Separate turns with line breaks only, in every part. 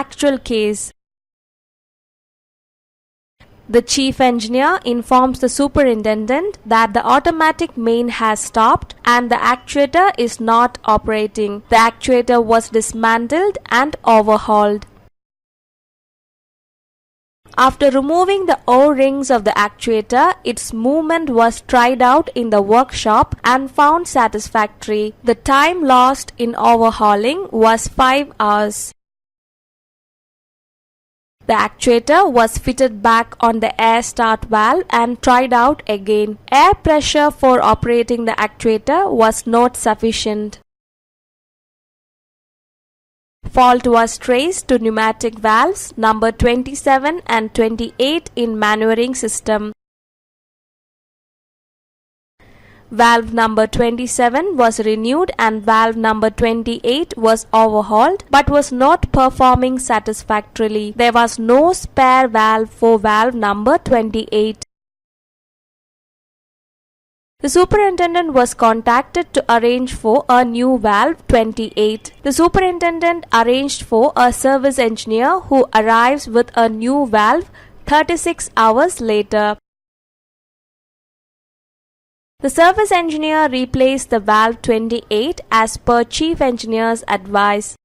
actual case. The chief engineer informs the superintendent that the automatic main has stopped and the actuator is not operating. The actuator was dismantled and overhauled. After removing the O-rings of the actuator, its movement was tried out in the workshop and found satisfactory. The time lost in overhauling was 5 hours. The actuator was fitted back on the air start valve and tried out again. Air pressure for operating the actuator was not sufficient. Fault was traced to pneumatic valves number 27 and 28 in maneuvering system. Valve number 27 was renewed and valve number 28 was overhauled but was not performing satisfactorily. There was no spare valve for valve number 28. The superintendent was contacted to arrange for a new valve 28. The superintendent arranged for a service engineer who arrives with a new valve 36 hours later. The service engineer replaced the valve 28 as per chief engineer's advice.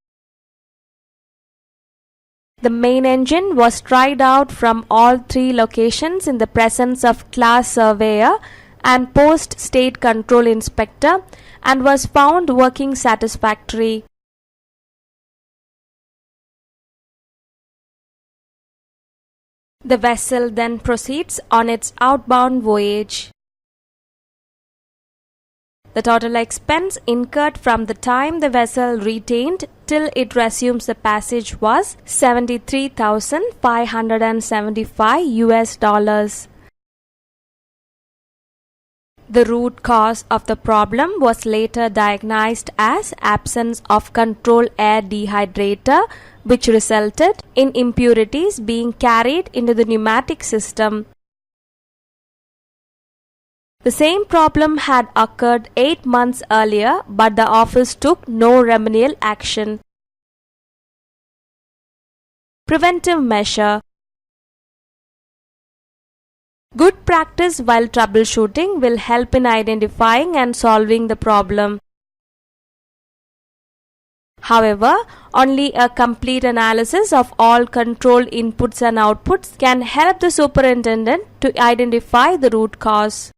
The main engine was tried out from all 3 locations in the presence of class surveyor and post state control inspector and was found working satisfactory. The vessel then proceeds on its outbound voyage. The total expense incurred from the time the vessel retained till it resumes the passage was $73,575. The root cause of the problem was later diagnosed as absence of control air dehydrator, which resulted in impurities being carried into the pneumatic system. The same problem had occurred 8 months earlier, but the office took no remedial action. Preventive measure. Good practice while troubleshooting will help in identifying and solving the problem. However, only a complete analysis of all control inputs and outputs can help the superintendent to identify the root cause.